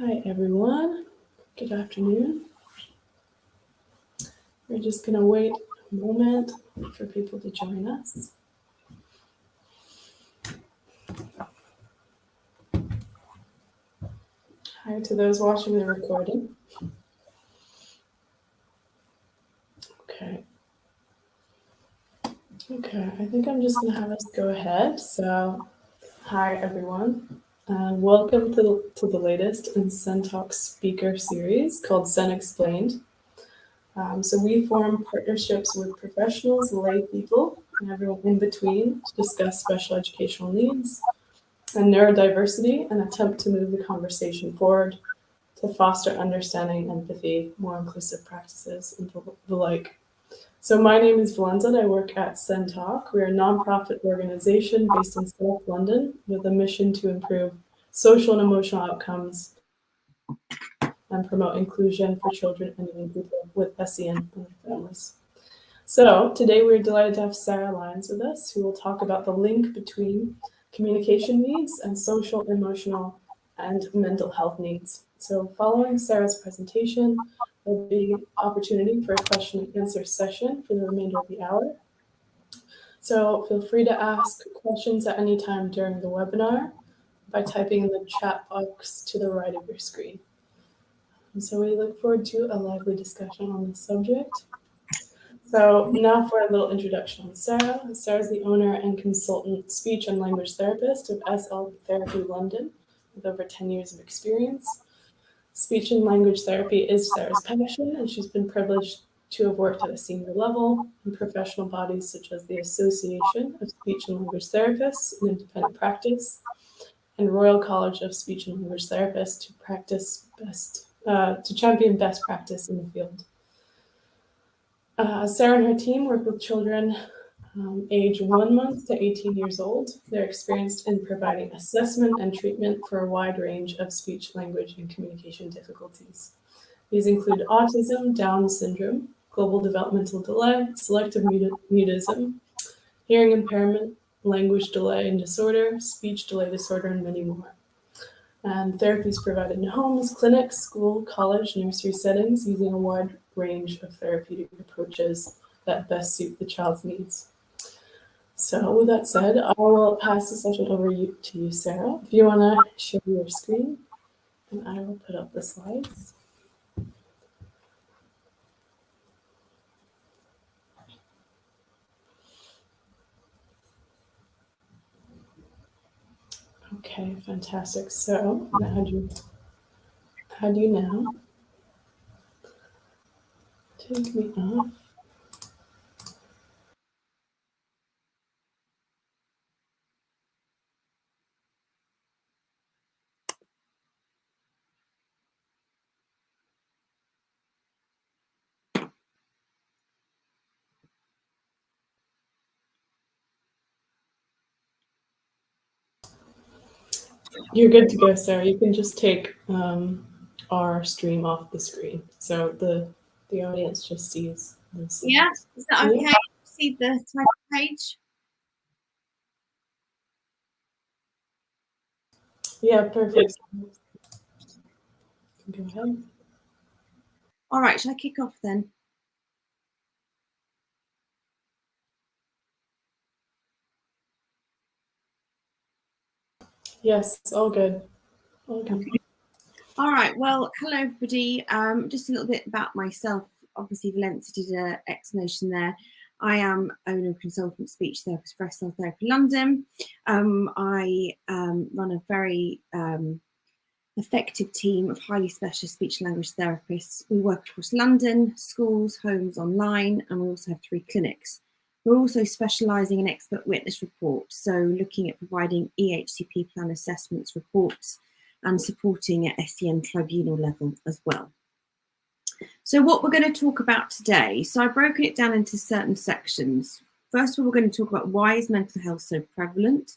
Hi everyone, good afternoon. We're just going to wait a moment for people to join us. Hi to those watching the recording. Okay, I think I'm just going to have us go ahead. So, hi everyone, and welcome to the latest in SEN Talk speaker series called SEN Explained. So we form partnerships with professionals, lay people, and everyone in between to discuss special educational needs and neurodiversity and attempt to move the conversation forward to foster understanding, empathy, more inclusive practices, and the like. So my name is Valenza and I work at SEN Talk. We're a nonprofit organization based in South London with a mission to improve social and emotional outcomes and promote inclusion for children and young people with SEN and their families. So today we're delighted to have Sarah Lyons with us, who will talk about the link between communication needs and social, emotional, and mental health needs. So following Sarah's presentation, there'll be opportunity for a question and answer session for the remainder of the hour. So feel free to ask questions at any time during the webinar by typing in the chat box to the right of your screen. And so we look forward to a lively discussion on this subject. So now for a little introduction on Sarah. Sarah is the owner and consultant speech and language therapist of SLT London with over 10 years of experience. Speech and language therapy is Sarah's passion, and she's been privileged to have worked at a senior level in professional bodies such as the Association of Speech and Language Therapists in Independent Practice and Royal College of Speech and Language Therapists to champion best practice in the field. Sarah and her team work with children age 1 month to 18 years old. They're experienced in providing assessment and treatment for a wide range of speech, language, and communication difficulties. These include autism, Down syndrome, global developmental delay, selective mutism, hearing impairment, language delay and disorder, speech delay disorder, and many more. And therapy is provided in homes, clinics, school, college, nursery settings using a wide range of therapeutic approaches that best suit the child's needs. So with that said, I will pass the session over to you, Sarah. If you want to share your screen, and I will put up the slides. Okay, fantastic. So how do you now take me off? You're good to go, Sarah. You can just take our stream off the screen, so the audience just sees this. Yeah, is that okay? Yeah. See the title page? Yeah, perfect. Go ahead. All right, shall I kick off then? Yes, all good. All good. Okay. All right, well, hello everybody. Just a little bit about myself. Obviously, Valenza did an explanation there. I am owner and consultant speech therapist for SL Therapy London. I run a very effective team of highly specialist speech and language therapists. We work across London, schools, homes, online, and we also have 3 clinics. We're also specialising in expert witness reports, so looking at providing EHCP plan assessments reports and supporting at SEN tribunal level as well. So what we're going to talk about today, so I've broken it down into certain sections. First of all, we're going to talk about why is mental health so prevalent,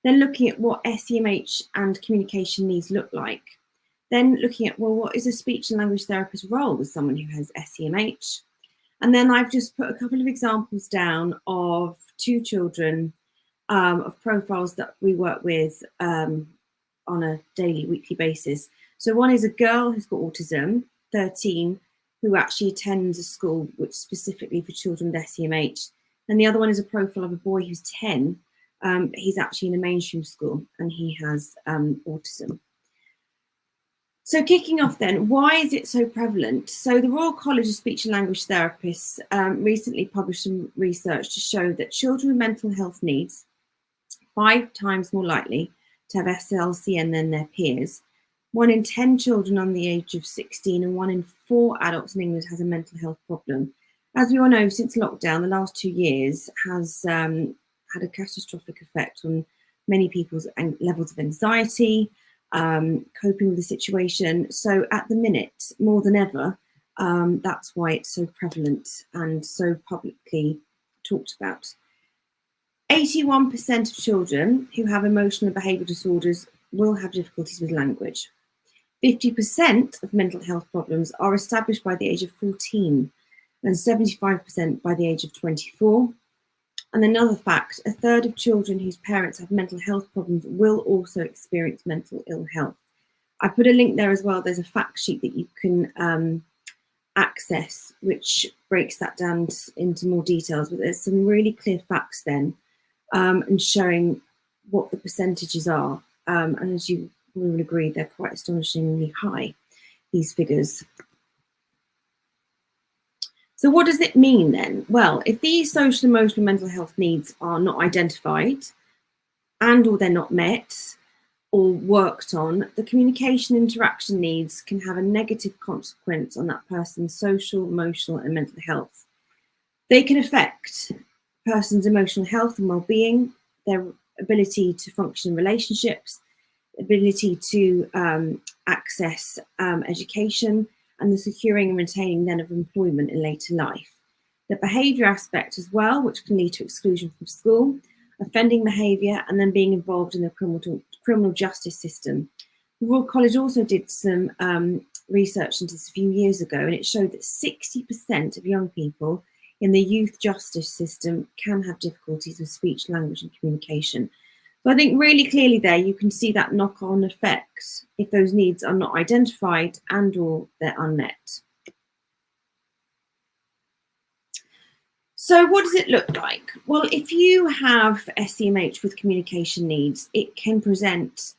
then looking at what SEMH and communication needs look like, then looking at, well, what is a speech and language therapist's role with someone who has SEMH? And then I've just put a couple of examples down of 2 children of profiles that we work with on a daily, weekly basis So one is a girl who's got autism, 13, who actually attends a school which is specifically for children with SEMH. And the other one is a profile of a boy who's 10. He's actually in a mainstream school and he has autism. So kicking off then, why is it so prevalent? So the Royal College of Speech and Language Therapists recently published some research to show that children with mental health needs 5 times more likely to have SLCN than their peers. 1 in 10 children on the age of 16 and 1 in 4 adults in England has a mental health problem. As we all know, since lockdown, the last 2 years has had a catastrophic effect on many people's levels of anxiety, coping with the situation. So at the minute, more than ever, that's why it's so prevalent and so publicly talked about. 81% of children who have emotional and behavioural disorders will have difficulties with language. 50% of mental health problems are established by the age of 14 and 75% by the age of 24. And another fact, 1/3 of children whose parents have mental health problems will also experience mental ill health. I put a link there as well. There's a fact sheet that you can access, which breaks that down into more details, but there's some really clear facts then, and showing what the percentages are. And as you will agree, they're quite astonishingly high, these figures. So what does it mean then? Well, if these social, emotional, mental health needs are not identified and or they're not met or worked on, the communication interaction needs can have a negative consequence on that person's social, emotional and mental health. They can affect a person's emotional health and well-being, their ability to function in relationships, ability to access education, and the securing and retaining then of employment in later life. The behaviour aspect as well, which can lead to exclusion from school, offending behaviour, and then being involved in the criminal justice system. The Royal College also did some research into this a few years ago, and it showed that 60% of young people in the youth justice system can have difficulties with speech, language and communication. So I think really clearly there you can see that knock-on effect if those needs are not identified and or they're unmet. So what does it look like? Well, if you have SEMH with communication needs, it can present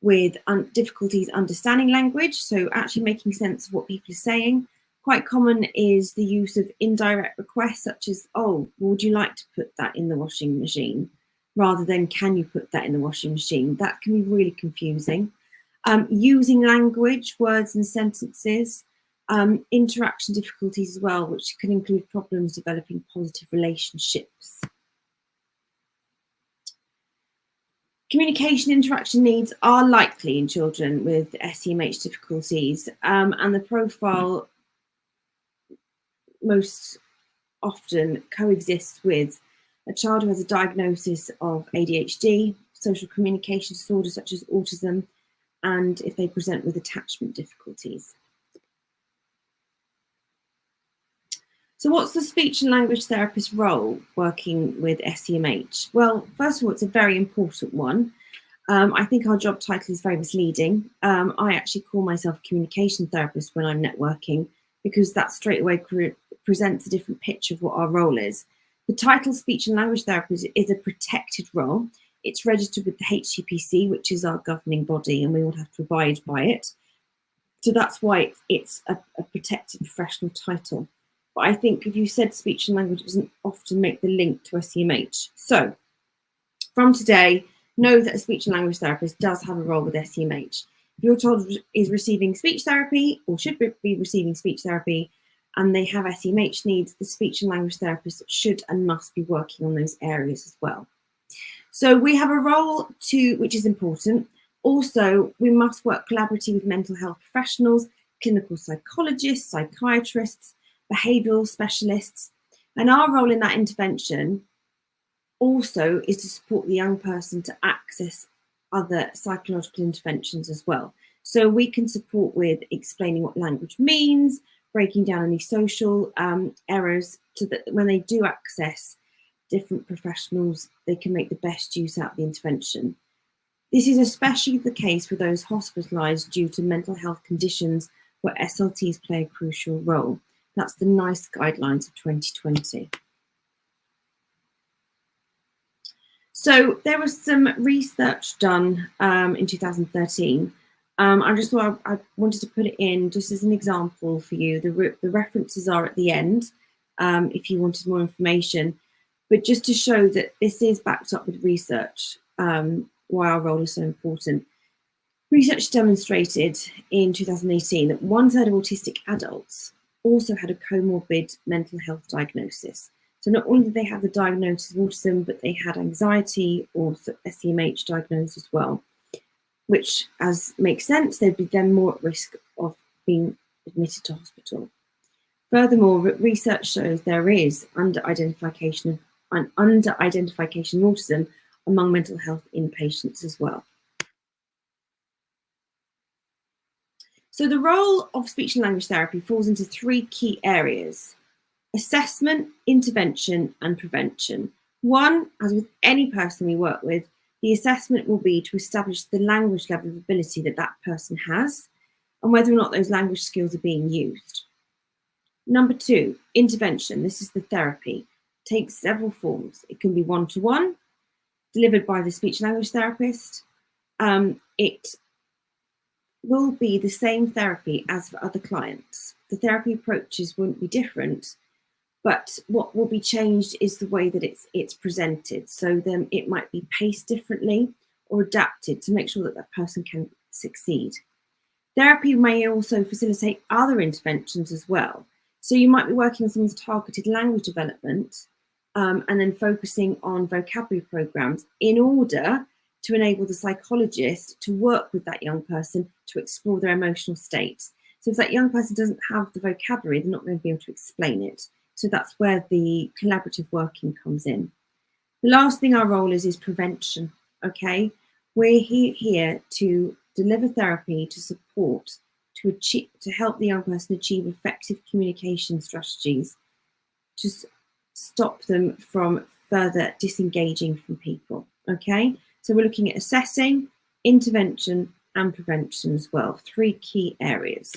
with difficulties understanding language, so actually making sense of what people are saying. Quite common is the use of indirect requests such as, oh, would you like to put that in the washing machine? Rather than, can you put that in the washing machine? That can be really confusing. Using language, words and sentences, interaction difficulties as well, which can include problems developing positive relationships. Communication interaction needs are likely in children with SEMH difficulties, and the profile most often coexists with a child who has a diagnosis of ADHD, social communication disorders such as autism, and if they present with attachment difficulties. So what's the speech and language therapist's role working with SEMH? Well, first of all, it's a very important one. I think our job title is very misleading. I actually call myself a communication therapist when I'm networking, because that straight away presents a different picture of what our role is. The title speech and language therapist is a protected role. It's registered with the HCPC, which is our governing body, and we all have to abide by it. So that's why it's a protected professional title. But I think if you said speech and language, it doesn't often make the link to SEMH. So from today, know that a speech and language therapist does have a role with SEMH. If your child is receiving speech therapy or should be receiving speech therapy, and they have SEMH needs, the speech and language therapist should and must be working on those areas as well. So we have a role which is important. Also, we must work collaboratively with mental health professionals, clinical psychologists, psychiatrists, behavioural specialists. And our role in that intervention also is to support the young person to access other psychological interventions as well. So we can support with explaining what language means, breaking down any social errors, so that when they do access different professionals, they can make the best use out of the intervention. This is especially the case for those hospitalised due to mental health conditions where SLTs play a crucial role. That's the NICE guidelines of 2020. So there was some research done in 2013. I just thought I wanted to put it in just as an example for you. The references are at the end if you wanted more information, but just to show that this is backed up with research, why our role is so important. Research demonstrated in 2018 that 1/3 of autistic adults also had a comorbid mental health diagnosis. So not only did they have the diagnosis of autism, but they had anxiety or SEMH diagnosed as well, which, as makes sense, they'd be then more at risk of being admitted to hospital. Furthermore, research shows there is under-identification of autism among mental health inpatients as well. So the role of speech and language therapy falls into 3 key areas: assessment, intervention, and prevention. One, as with any person we work with, the assessment will be to establish the language level of ability that that person has and whether or not those language skills are being used. Number 2, intervention. This is the therapy. It takes several forms. It can be one-to-one, delivered by the speech and language therapist. It will be the same therapy as for other clients. The therapy approaches won't be different, but what will be changed is the way that it's presented. So then it might be paced differently or adapted to make sure that that person can succeed. Therapy may also facilitate other interventions as well. So you might be working on someone's targeted language development and then focusing on vocabulary programs in order to enable the psychologist to work with that young person to explore their emotional state. So if that young person doesn't have the vocabulary, they're not going to be able to explain it. So that's where the collaborative working comes in. The last thing our role is prevention, okay? We're here to deliver therapy, to support, to help the young person achieve effective communication strategies, to stop them from further disengaging from people, okay? So we're looking at assessing, intervention, and prevention as well, 3 key areas.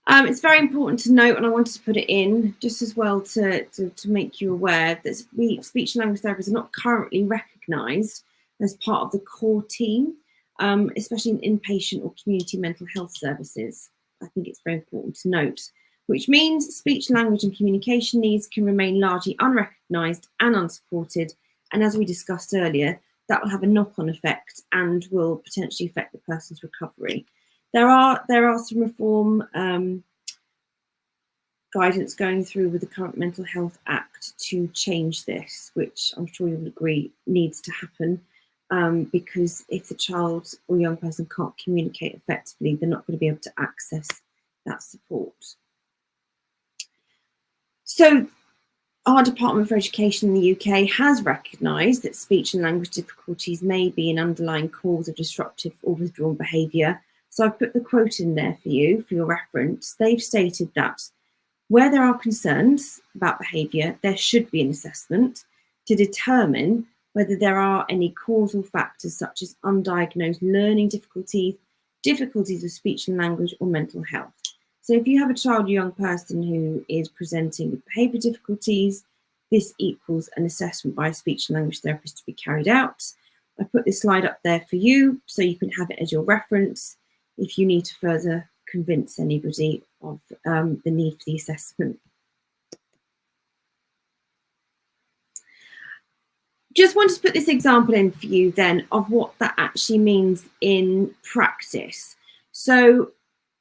It's very important to note, and I wanted to put it in just as well to make you aware that speech and language therapists are not currently recognised as part of the core team, especially in inpatient or community mental health services. I think it's very important to note, which means speech, language and communication needs can remain largely unrecognised and unsupported. And as we discussed earlier, that will have a knock-on effect and will potentially affect the person's recovery. There are some reform guidance going through with the current Mental Health Act to change this, which I'm sure you'll agree needs to happen, because if the child or young person can't communicate effectively, they're not going to be able to access that support. So our Department for Education in the UK has recognised that speech and language difficulties may be an underlying cause of disruptive or withdrawn behaviour. So I've put the quote in there for you, for your reference. They've stated that where there are concerns about behaviour, there should be an assessment to determine whether there are any causal factors such as undiagnosed learning difficulties, difficulties of speech and language, or mental health. So if you have a child or young person who is presenting with behaviour difficulties, this equals an assessment by a speech and language therapist to be carried out. I put this slide up there for you so you can have it as your reference if you need to further convince anybody of the need for the assessment. Just wanted to put this example in for you then of what that actually means in practice. So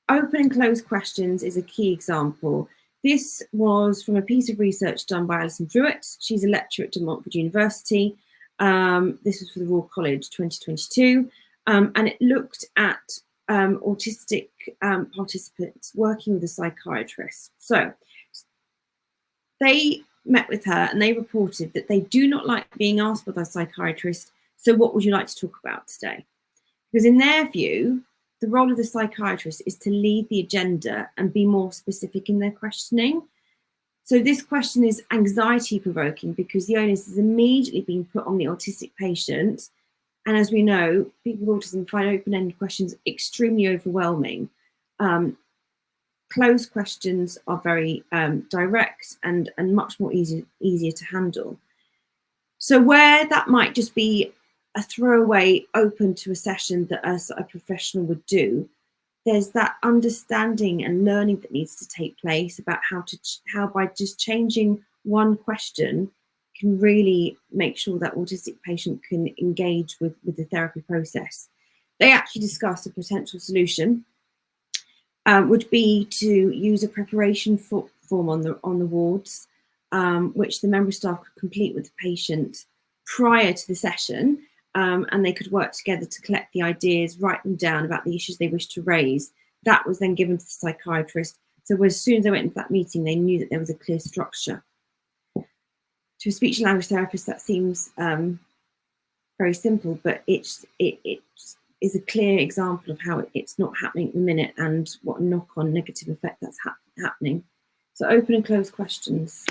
open and closed questions is a key example. This was from a piece of research done by Alison Druitt. She's a lecturer at De Montfort University. This was for the Royal College 2022. And it looked at autistic participants working with a psychiatrist. So they met with her and they reported that they do not like being asked by their psychiatrist, so what would you like to talk about today? Because in their view, the role of the psychiatrist is to lead the agenda and be more specific in their questioning. So this question is anxiety provoking because the onus is immediately being put on the autistic patient. And as we know, people with autism find open-ended questions extremely overwhelming. Closed questions are very direct and much more easier to handle. So where that might just be a throwaway open to a session that a professional would do, there's that understanding and learning that needs to take place about how by just changing one question can really make sure that autistic patient can engage with the therapy process. They actually discussed a potential solution would be to use a preparation form on the wards, which the member of staff could complete with the patient prior to the session, and they could work together to collect the ideas, write them down about the issues they wish to raise. That was then given to the psychiatrist. So as soon as they went into that meeting, they knew that there was a clear structure. To a speech and language therapist, that seems very simple, but it is a clear example of how it's not happening at the minute and what a knock-on negative effect that's happening. So open and closed questions.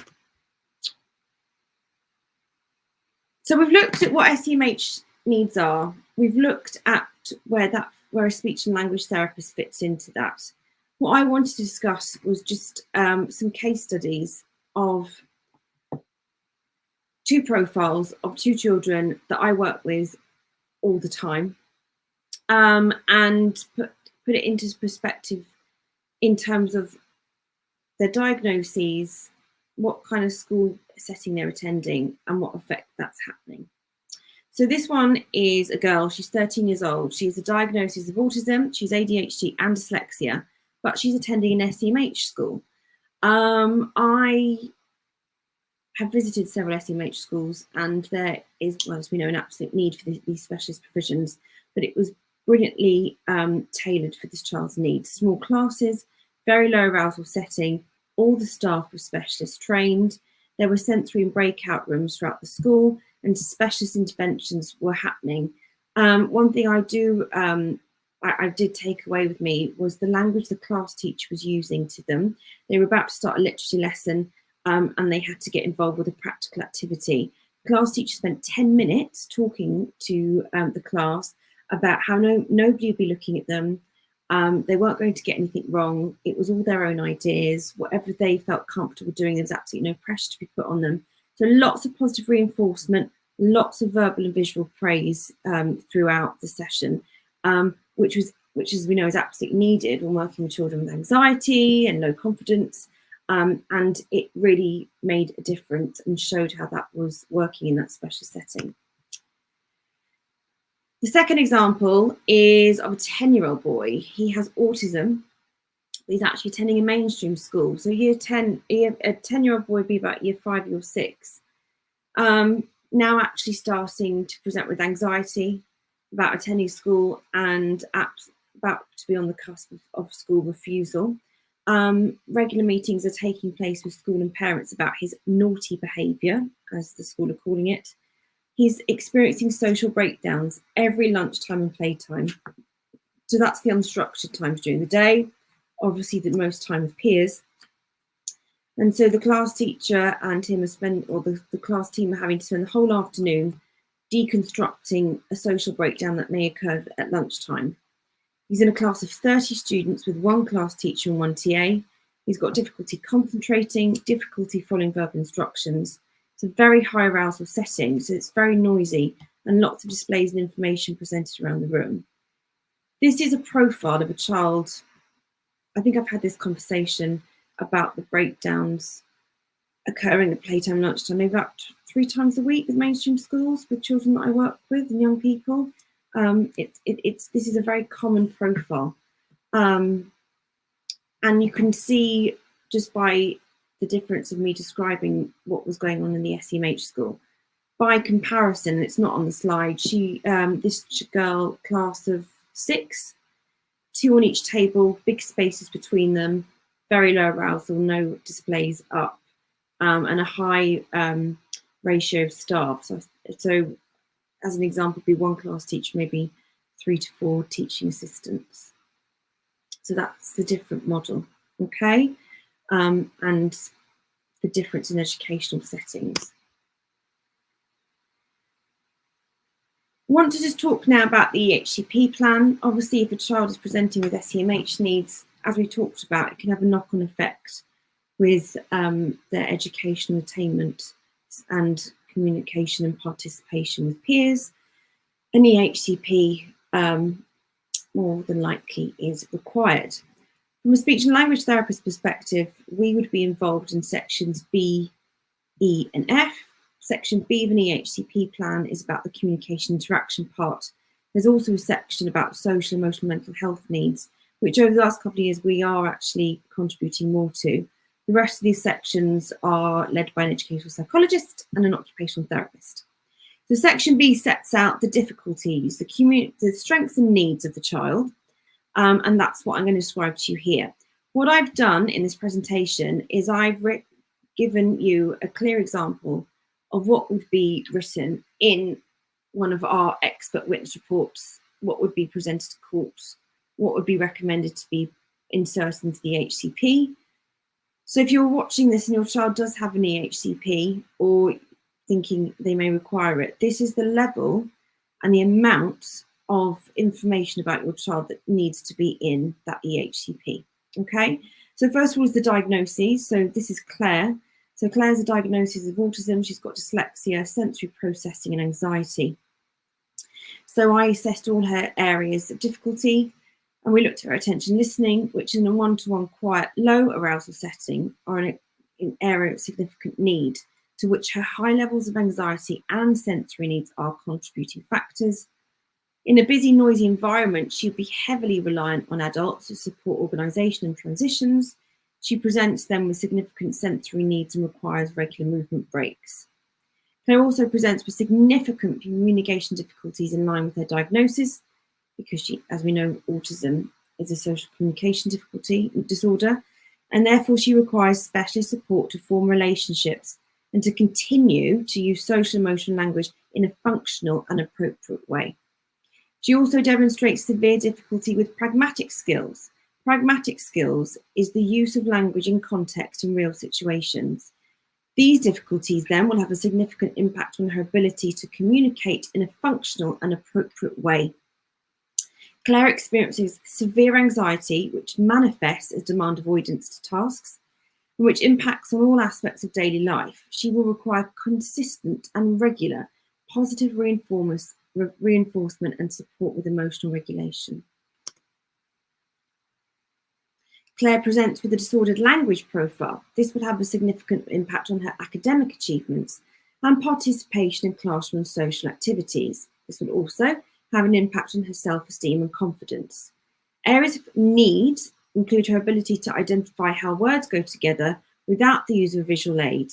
So we've looked at what SEMH needs are. We've looked at where a speech and language therapist fits into that. What I wanted to discuss was just some case studies of two profiles of two children that I work with all the time, and put it into perspective in terms of their diagnoses, what kind of school setting they're attending, and what effect that's happening. So this one is a girl, she's 13 years old. She has a diagnosis of autism, she's ADHD and dyslexia, but she's attending an SEMH school. I have visited several SEMH schools, and there is, well, as we know, an absolute need for these specialist provisions, but it was brilliantly tailored for this child's needs. Small classes, very low arousal setting, all the staff were specialist trained, there were sensory and breakout rooms throughout the school, and specialist interventions were happening. One thing I did take away with me was the language the class teacher was using to them. They were about to start a literacy lesson, and they had to get involved with a practical activity. The class teacher spent 10 minutes talking to the class about how nobody would be looking at them. They weren't going to get anything wrong. It was all their own ideas. Whatever they felt comfortable doing, there was absolutely no pressure to be put on them. So lots of positive reinforcement, lots of verbal and visual praise throughout the session, which as we know is absolutely needed when working with children with anxiety and low confidence. And it really made a difference and showed how that was working in that special setting. The second example is of a 10-year-old boy. He has autism. He's actually attending a mainstream school. So a 10-year-old boy would be about year 5, year 6. Now actually starting to present with anxiety about attending school and about to be on the cusp of school refusal. Regular meetings are taking place with school and parents about his naughty behaviour, as the school are calling it. He's experiencing social breakdowns every lunchtime and playtime. So that's the unstructured times during the day, obviously the most time with peers. And so the class teacher and him the class team are having to spend the whole afternoon deconstructing a social breakdown that may occur at lunchtime. He's in a class of 30 students with one class teacher and one TA. He's got difficulty concentrating, difficulty following verbal instructions. It's a very high arousal setting, so it's very noisy and lots of displays and information presented around the room. This is a profile of a child. I think I've had this conversation about the breakdowns occurring at playtime and lunchtime, maybe about 3 times a week with mainstream schools with children that I work with and young people. This is a very common profile. And you can see just by the difference of me describing what was going on in the SEMH school. By comparison, it's not on the slide, this girl, class of 6, 2 on each table, big spaces between them, very low arousal, no displays up, and a high ratio of staff. So as an example, be one class teacher, maybe 3 to 4 teaching assistants. So that's the different model, okay? And the difference in educational settings. I want to just talk now about the EHCP plan. Obviously, if a child is presenting with SEMH needs, as we talked about, it can have a knock-on effect with their educational attainment and communication and participation with peers. An EHCP more than likely is required. From a speech and language therapist perspective, we would be involved in sections B, E and F. Section B of an EHCP plan is about the communication interaction part. There's also a section about social, emotional, mental health needs, which over the last couple of years we are actually contributing more to. The rest of these sections are led by an educational psychologist and an occupational therapist. So section B sets out the difficulties, the strengths and needs of the child, and that's what I'm going to describe to you here. What I've done in this presentation is I've given you a clear example of what would be written in one of our expert witness reports, what would be presented to court, what would be recommended to be inserted into the EHCP. So if you're watching this and your child does have an EHCP or thinking they may require it, this is the level and the amount of information about your child that needs to be in that EHCP. Okay, so first of all is the diagnoses. So this is Claire. So Claire has a diagnosis of autism. She's got dyslexia, sensory processing and anxiety. So I assessed all her areas of difficulty and we looked at her attention listening, which in a one-to-one quiet low arousal setting are an area of significant need, to which her high levels of anxiety and sensory needs are contributing factors. In a busy, noisy environment, she'd be heavily reliant on adults to support organisation and transitions. She presents them with significant sensory needs and requires regular movement breaks. Claire also presents with significant communication difficulties in line with her diagnosis, because she, as we know, autism is a social communication disorder, and therefore she requires specialist support to form relationships and to continue to use social emotional language in a functional and appropriate way. She also demonstrates severe difficulty with pragmatic skills. Pragmatic skills is the use of language in context in real situations. These difficulties then will have a significant impact on her ability to communicate in a functional and appropriate way. Claire experiences severe anxiety, which manifests as demand avoidance to tasks, and which impacts on all aspects of daily life. She will require consistent and regular positive reinforcement and support with emotional regulation. Claire presents with a disordered language profile. This would have a significant impact on her academic achievements and participation in classroom and social activities. This would also have an impact on her self-esteem and confidence. Areas of need include her ability to identify how words go together without the use of a visual aid,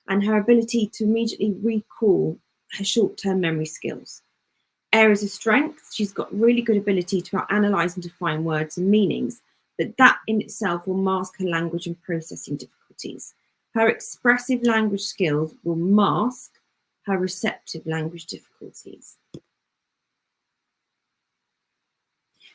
and her ability to immediately recall her short-term memory skills. Areas of strength, she's got really good ability to analyse and define words and meanings, but that in itself will mask her language and processing difficulties. Her expressive language skills will mask her receptive language difficulties.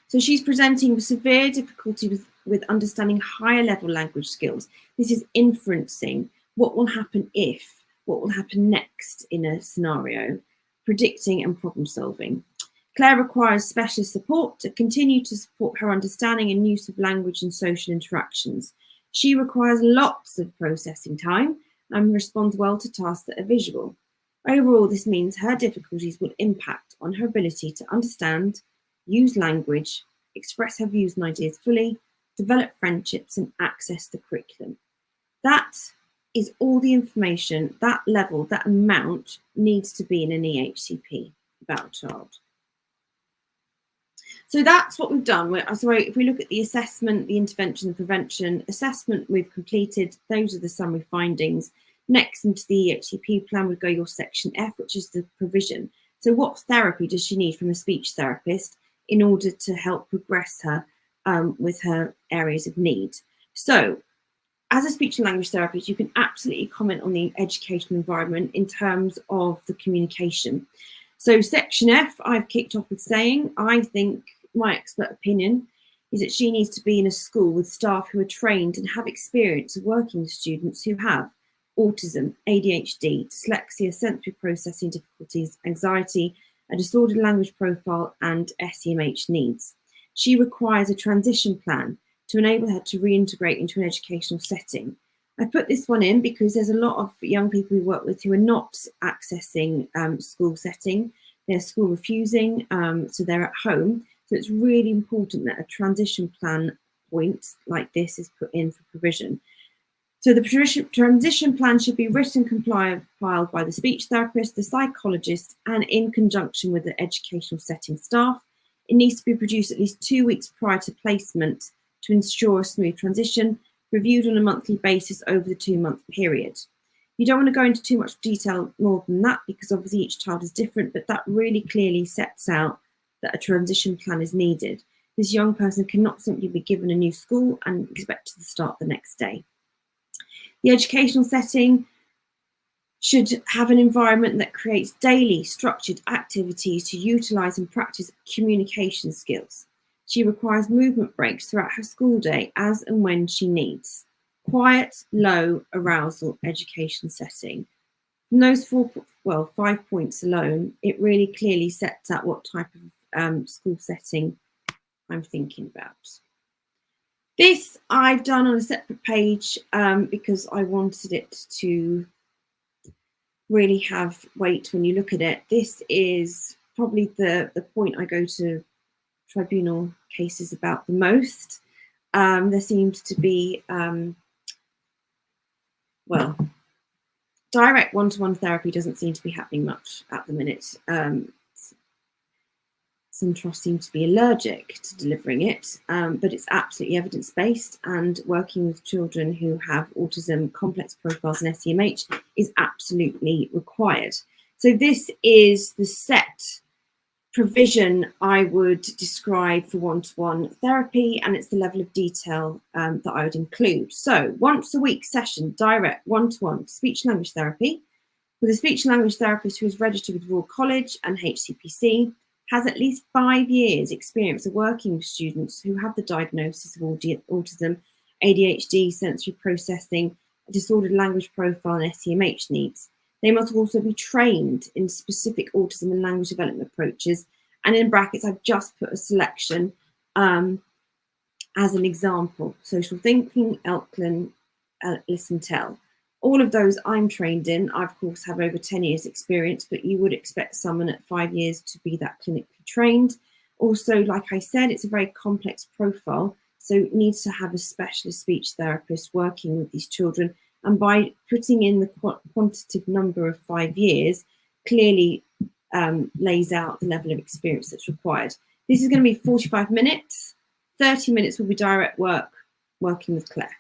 So she's presenting with severe difficulty with understanding higher level language skills. This is inferencing what will happen if, what will happen next in a scenario, predicting and problem solving. Claire requires specialist support to continue to support her understanding and use of language and social interactions. She requires lots of processing time and responds well to tasks that are visual. Overall, this means her difficulties will impact on her ability to understand, use language, express her views and ideas fully, develop friendships and access the curriculum. That is all the information, that level, that amount needs to be in an EHCP about a child. So that's what we've done. So if we look at the assessment, the intervention, the prevention, assessment we've completed, those are the summary findings. Next into the EHCP plan would go your section F, which is the provision. So what therapy does she need from a speech therapist in order to help progress her with her areas of need? So as a speech and language therapist, you can absolutely comment on the educational environment in terms of the communication. So section F, I've kicked off with saying, I think my expert opinion is that she needs to be in a school with staff who are trained and have experience of working with students who have autism, ADHD, dyslexia, sensory processing difficulties, anxiety, a disordered language profile, and SEMH needs. She requires a transition plan to enable her to reintegrate into an educational setting. I put this one in because there's a lot of young people we work with who are not accessing school setting. They're school refusing, so they're at home. So it's really important that a transition plan point like this is put in for provision. So the transition plan should be written and compiled by the speech therapist, the psychologist, and in conjunction with the educational setting staff. It needs to be produced at least 2 weeks prior to placement to ensure a smooth transition, reviewed on a monthly basis over the 2-month period. You don't want to go into too much detail more than that because obviously each child is different, but that really clearly sets out that a transition plan is needed. This young person cannot simply be given a new school and expected to start the next day. The educational setting should have an environment that creates daily structured activities to utilise and practice communication skills. She requires movement breaks throughout her school day as and when she needs. Quiet, low arousal education setting. From those 5 points alone, it really clearly sets out what type of school setting I'm thinking about. This I've done on a separate page because I wanted it to really have weight when you look at it. This is probably the point I go to tribunal cases about the most. There seems to be, direct one-to-one therapy doesn't seem to be happening much at the minute. Some trusts seem to be allergic to delivering it, but it's absolutely evidence-based, and working with children who have autism, complex profiles and SEMH is absolutely required. So this is the set provision I would describe for one-to-one therapy, and it's the level of detail that I would include. So once a week session, direct one-to-one speech language therapy with a speech language therapist who is registered with Royal College and HCPC, has at least 5 years experience of working with students who have the diagnosis of autism, ADHD, sensory processing, disordered language profile and SEMH needs. They must also be trained in specific autism and language development approaches. And in brackets, I've just put a selection as an example. Social thinking, Elkland, listen, tell. All of those I'm trained in. I, of course, have over 10 years experience, but you would expect someone at 5 years to be that clinically trained. Also, like I said, it's a very complex profile, so it needs to have a specialist speech therapist working with these children. And by putting in the quantitative number of 5 years, clearly lays out the level of experience that's required. This is going to be 45 minutes. 30 minutes will be direct work, working with Claire.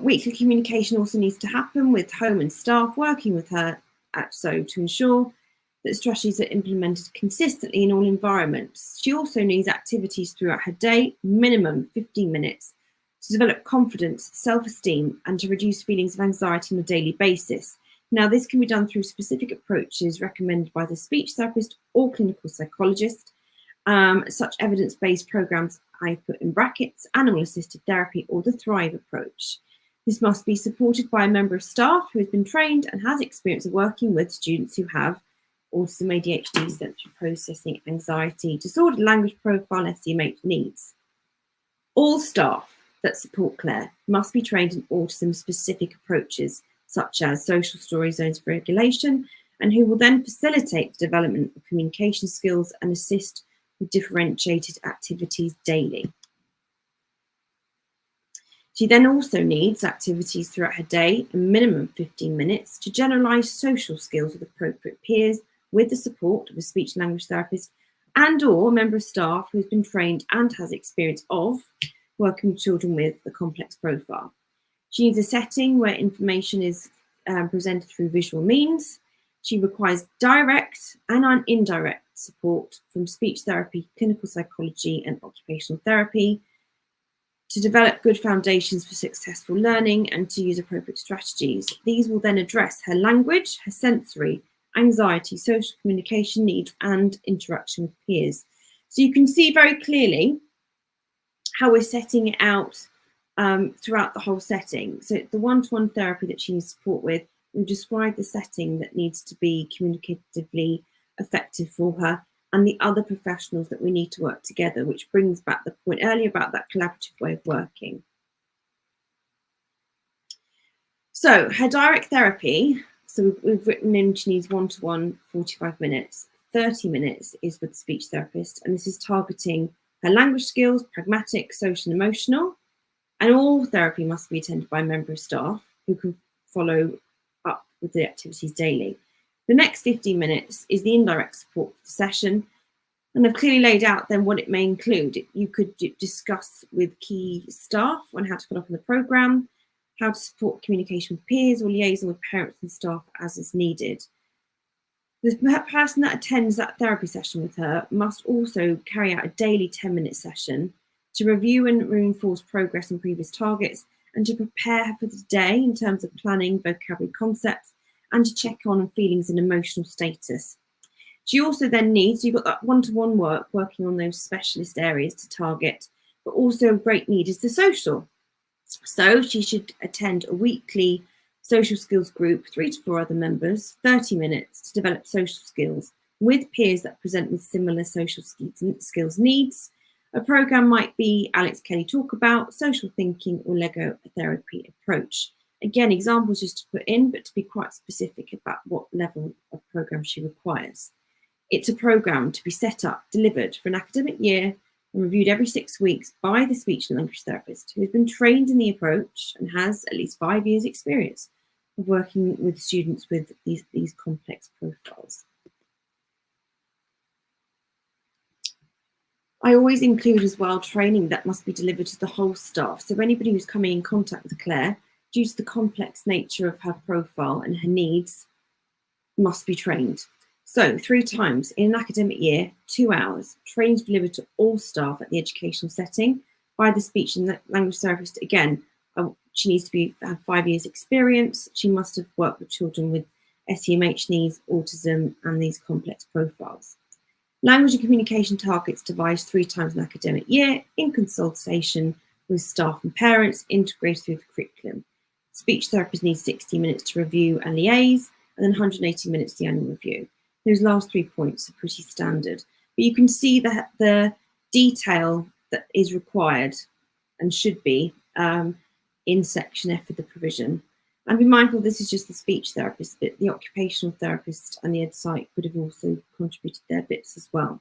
Weekly communication also needs to happen with home and staff working with her to ensure that strategies are implemented consistently in all environments. She also needs activities throughout her day, minimum 15 minutes, to develop confidence, self-esteem, and to reduce feelings of anxiety on a daily basis. Now, this can be done through specific approaches recommended by the speech therapist or clinical psychologist, such evidence-based programs I put in brackets, animal-assisted therapy, or the Thrive approach. This must be supported by a member of staff who has been trained and has experience of working with students who have autism, ADHD, sensory processing, anxiety, disordered language profile, SEMH needs. All staff that support Claire must be trained in autism-specific approaches, such as social story zones of regulation, and who will then facilitate the development of communication skills and assist with differentiated activities daily. She then also needs activities throughout her day, a minimum 15 minutes, to generalise social skills with appropriate peers with the support of a speech language therapist and or a member of staff who has been trained and has experience of working with children with a complex profile. She needs a setting where information is presented through visual means. She requires direct and indirect support from speech therapy, clinical psychology, and occupational therapy to develop good foundations for successful learning and to use appropriate strategies. These will then address her language, her sensory, anxiety, social communication needs, and interaction with peers. So you can see very clearly how we're setting it out throughout the whole setting. So the one-to-one therapy that she needs support with, we've described the setting that needs to be communicatively effective for her, and the other professionals that we need to work together, which brings back the point earlier about that collaborative way of working. So her direct therapy, so we've written in she needs one-to-one 45 minutes, 30 minutes is with the speech therapist, and this is targeting her language skills, pragmatic, social and emotional, and all therapy must be attended by a member of staff who can follow up with the activities daily. The next 15 minutes is the indirect support for the session, and I've clearly laid out then what it may include. You could discuss with key staff on how to follow up on the programme, how to support communication with peers or liaison with parents and staff as is needed. The person that attends that therapy session with her must also carry out a daily 10-minute session to review and reinforce progress and previous targets, and to prepare her for the day in terms of planning, vocabulary concepts, and to check on feelings and emotional status. She also then needs, you've got that one-to-one work, working on those specialist areas to target, but also a great need is the social. So she should attend a weekly social skills group, 3 to 4 other members, 30 minutes to develop social skills with peers that present with similar social skills needs. A programme might be Alex Kelly Talk About, Social Thinking, or Lego Therapy Approach. Again, examples just to put in, but to be quite specific about what level of programme she requires. It's a programme to be set up, delivered for an academic year and reviewed every 6 weeks by the speech and language therapist who has been trained in the approach and has at least 5 years experience of working with students with these complex profiles. I always include as well training that must be delivered to the whole staff. So anybody who's coming in contact with Claire, due to the complex nature of her profile and her needs, must be trained. So 3 times in an academic year, 2 hours, training delivered to all staff at the educational setting by the speech and language therapist. Again, she needs to have 5 years experience. She must have worked with children with SEMH needs, autism, and these complex profiles. Language and communication targets devised 3 times an academic year in consultation with staff and parents, integrated through the curriculum. Speech therapist needs 60 minutes to review and liaise, and then 180 minutes the annual review. Those last 3 points are pretty standard, but you can see that the detail that is required and should be in section F of the provision. And be mindful this is just the speech therapist bit. The occupational therapist and the ed psych would have also contributed their bits as well.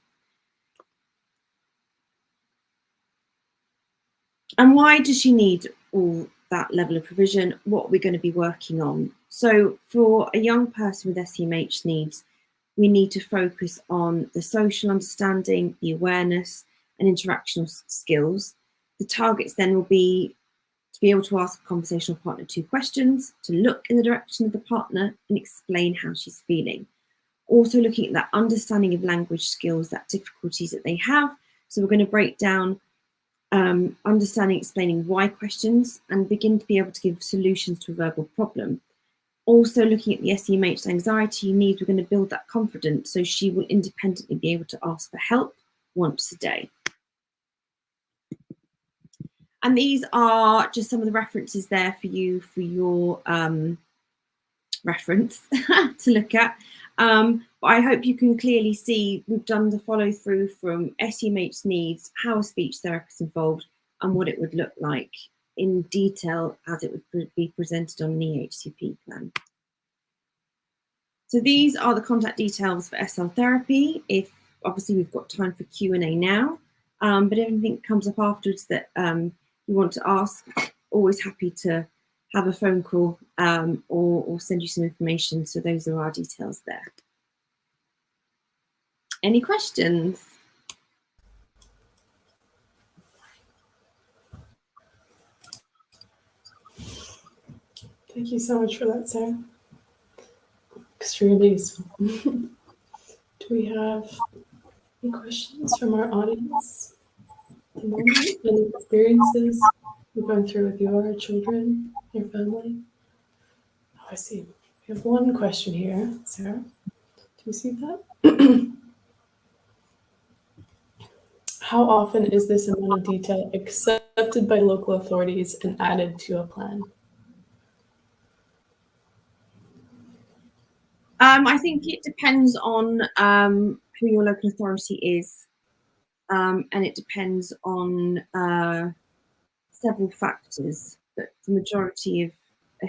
And why does she need all that level of provision? What are we going to be working on? So for a young person with SEMH needs, we need to focus on the social understanding, the awareness and interactional skills. The targets then will be to be able to ask a conversational partner 2 questions, to look in the direction of the partner and explain how she's feeling. Also looking at that understanding of language skills, that difficulties that they have. So we're going to break down understanding, explaining why questions, and begin to be able to give solutions to a verbal problem. Also looking at the SEMH anxiety needs, we're going to build that confidence so she will independently be able to ask for help once a day. And these are just some of the references there for you for your reference to look at. But I hope you can clearly see we've done the follow through from SEMH needs, how a speech therapist involved, and what it would look like in detail as it would be presented on an EHCP plan. So these are the contact details for SL therapy. If obviously we've got time for Q&A now, but if anything comes up afterwards that you want to ask, always happy to have a phone call or send you some information. So those are our details there. Any questions? Thank you so much for that, Sarah. Extremely useful. Do we have any questions from our audience at the moment? Any experiences you're going through with your children, your family? Oh, I see. We have one question here, Sarah. Do you see that? How often is this amount of detail accepted by local authorities and added to a plan? I think it depends on who your local authority is, and it depends on several factors. But the majority of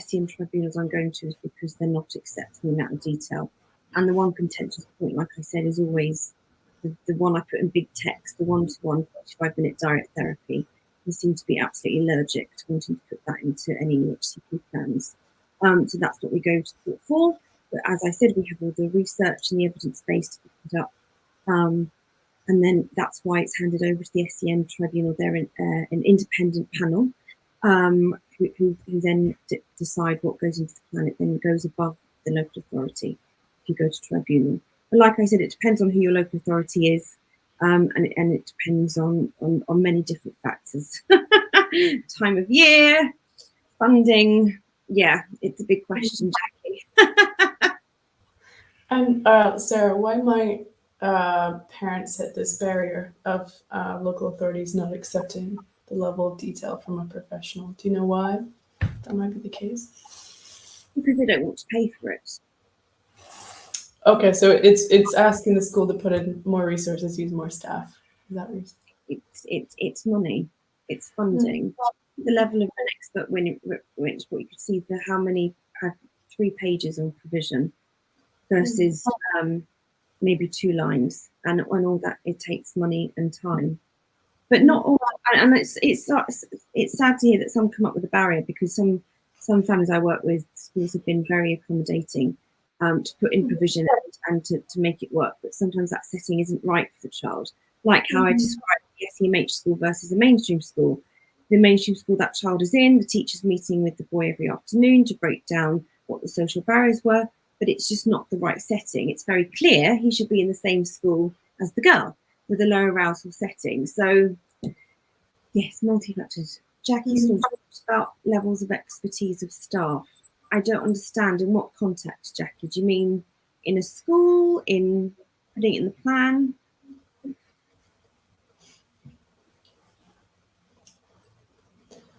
SEN tribunals I'm going to is because they're not accepting that detail. And the one contentious point, like I said, is always the one I put in big text, the 1-to-1 45-minute direct therapy. They seem to be absolutely allergic to wanting to put that into any EHCP plans. So that's what we go to court for. But as I said, we have all the research and the evidence base to pick it up. And then that's why it's handed over to the SEN tribunal. They're an independent panel who then decide what goes into the plan. It then goes above the local authority if you go to tribunal. But like I said, it depends on who your local authority is, and it depends on many different factors. Time of year, funding. Yeah, it's a big question, Jackie. And Sarah, why might parents hit this barrier of local authorities not accepting the level of detail from a professional? Do you know why that might be the case? Because they don't want to pay for it. Okay, so it's asking the school to put in more resources, use more staff. Is that reason? It's money, it's funding. The level of an expert which what you could see for how many have 3 pages on provision versus maybe 2 lines, and all that it takes money and time. But not all, and it's sad to hear that some come up with a barrier, because some families I work with, schools have been very accommodating to put in provision and to make it work, but sometimes that setting isn't right for the child. Like how I described the SEMH school versus a mainstream school. The mainstream school that child is in, the teacher's meeting with the boy every afternoon to break down what the social barriers were, but it's just not the right setting. It's very clear he should be in the same school as the girl with a low arousal setting. So yes, multifactored. Jackie talked about levels of expertise of staff. I don't understand in what context, Jackie. Do you mean in a school, in putting it in the plan?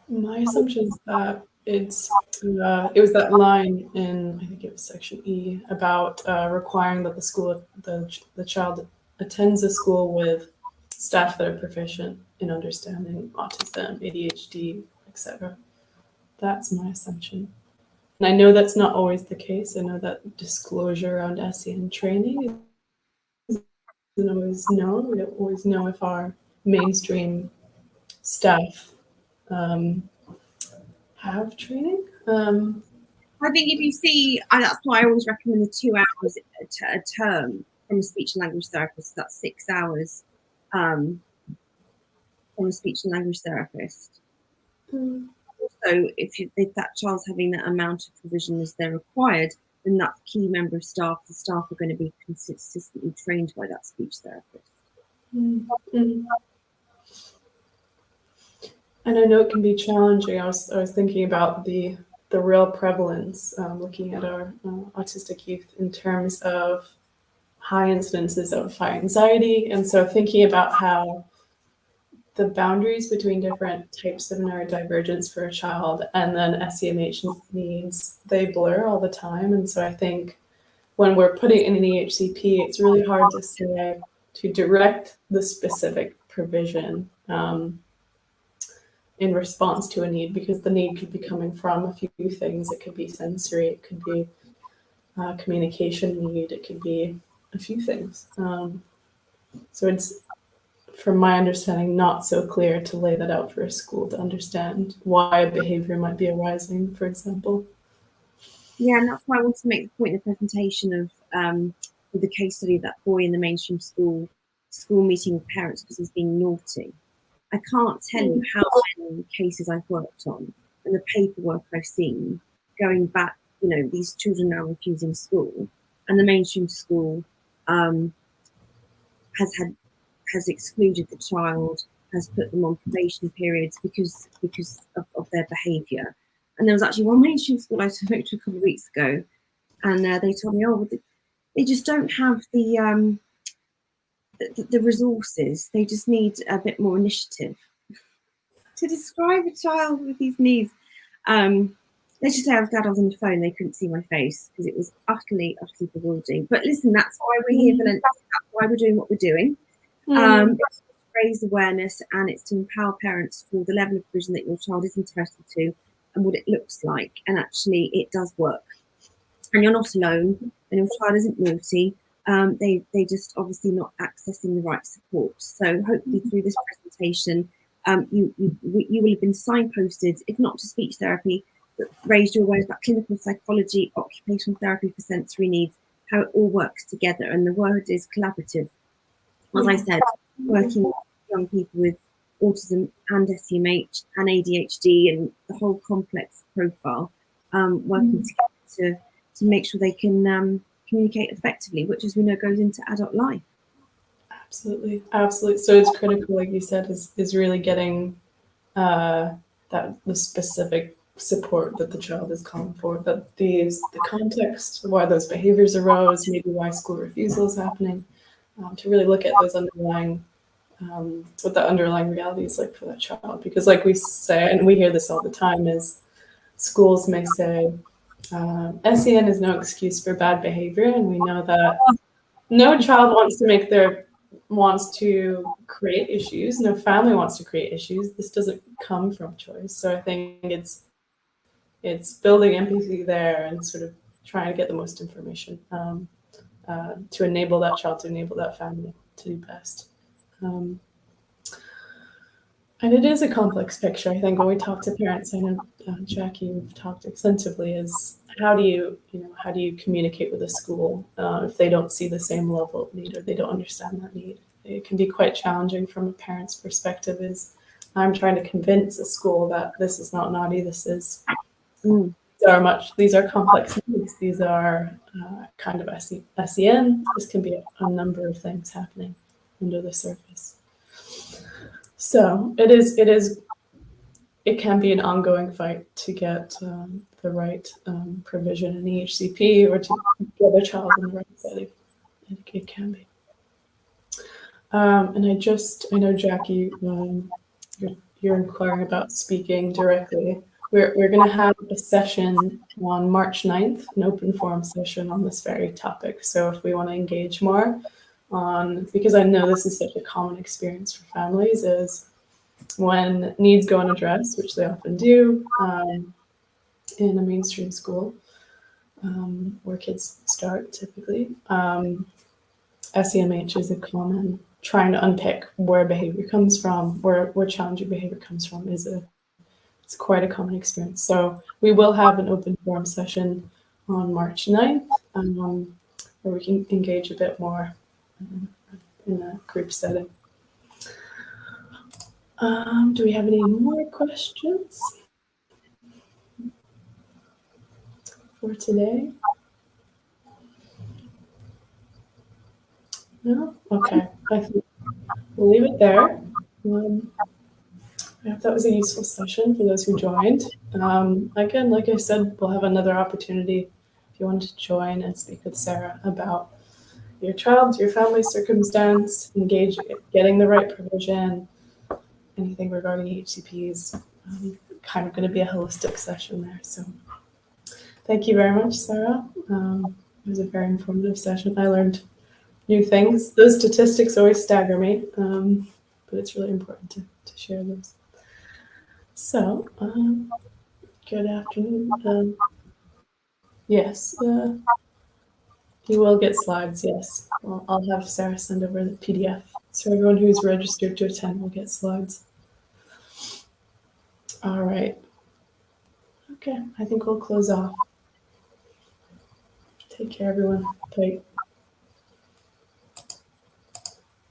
My assumption is that it was that line in, I think it was section E, about requiring that the child attends a school with staff that are proficient in understanding autism, ADHD, etc. That's my assumption. And I know that's not always the case. I know that disclosure around SEN training isn't always known. We don't always know if our mainstream staff have training. I think if you see, that's why I always recommend the 2 hours a term from a speech and language therapist. That's 6 hours from a speech and language therapist. So if that child's having that amount of provision as they're required, then that key member of staff, the staff are going to be consistently trained by that speech therapist. And I know it can be challenging. I was thinking about the real prevalence, looking at our autistic youth in terms of high incidences of high anxiety, and so thinking about how the boundaries between different types of neurodivergence for a child and then SEMH needs, they blur all the time. And so I think when we're putting in an EHCP, it's really hard to say, to direct the specific provision in response to a need, because the need could be coming from a few things. It could be sensory, it could be communication need, it could be a few things. So it's, from my understanding, not so clear to lay that out for a school to understand why a behavior might be arising, for example. Yeah, and that's why I want to make the point in the presentation of with the case study of that boy in the mainstream school meeting with parents because he's being naughty. I can't tell you how many cases I've worked on and the paperwork I've seen going back, these children now refusing school, and the mainstream school has excluded the child, has put them on probation periods because of their behaviour. And there was actually one mainstream school I spoke to a couple of weeks ago, and they told me, they just don't have the the resources. They just need a bit more initiative. To describe a child with these needs, let's just say I was glad I was on the phone. They couldn't see my face because it was utterly bewildering. But listen, that's why we're here, Valencia. That's why we're doing what we're doing. It's to raise awareness, and it's to empower parents for the level of provision that your child is entitled to and what it looks like. And actually, it does work. And you're not alone, and your child isn't naughty. They just obviously not accessing the right support. So hopefully through this presentation, you will have been signposted, if not to speech therapy, but raised your awareness about clinical psychology, occupational therapy for sensory needs, how it all works together. And the word is collaborative. As I said, working with young people with autism and SEMH and ADHD and the whole complex profile, working together to make sure they can communicate effectively, which, as we know, goes into adult life. Absolutely. So it's critical, like you said, is really getting the specific support that the child is calling for, that the context, why those behaviors arose, maybe why school refusal is happening, to really look at those underlying, what the underlying reality is like for that child. Because like we say, and we hear this all the time, is schools may say, SEN is no excuse for bad behavior, and we know that no child wants to create issues. No family wants to create issues. This doesn't come from choice. So I think it's building empathy there and sort of trying to get the most information to enable that child, to enable that family to do best. And it is a complex picture. I think when we talk to parents, I know Jackie, we've talked extensively, is how do you communicate with a school if they don't see the same level of need or they don't understand that need? It can be quite challenging from a parent's perspective. Is I'm trying to convince a school that this is not naughty. This is these are complex needs. These are kind of SEN. This can be a number of things happening under the surface. So it can be an ongoing fight to get the right provision in EHCP or to get a child in the right setting. It can be. And I know Jackie, you're inquiring about speaking directly. We're going to have a session on March 9th, an open forum session on this very topic. So if we want to engage more on, because I know this is such a common experience for families, is when needs go unaddressed, which they often do in a mainstream school where kids start typically. SEMH is a common, trying to unpick where behavior comes from, where challenging behavior comes from it's quite a common experience. So we will have an open forum session on March 9th where we can engage a bit more in a group setting. Do we have any more questions for today? No? Okay. I think we'll leave it there. I hope that was a useful session for those who joined. Again, like I said, we'll have another opportunity if you want to join and speak with Sarah about your child, your family circumstance, engage, getting the right provision, anything regarding EHCPs. Kind of going to be a holistic session there. So thank you very much, Sarah. It was a very informative session. I learned new things. Those statistics always stagger me, but it's really important to share those. So, good afternoon. Yes, you will get slides, yes. I'll have Sarah send over the PDF. So everyone who's registered to attend will get slides. All right. Okay, I think we'll close off. Take care, everyone. Bye.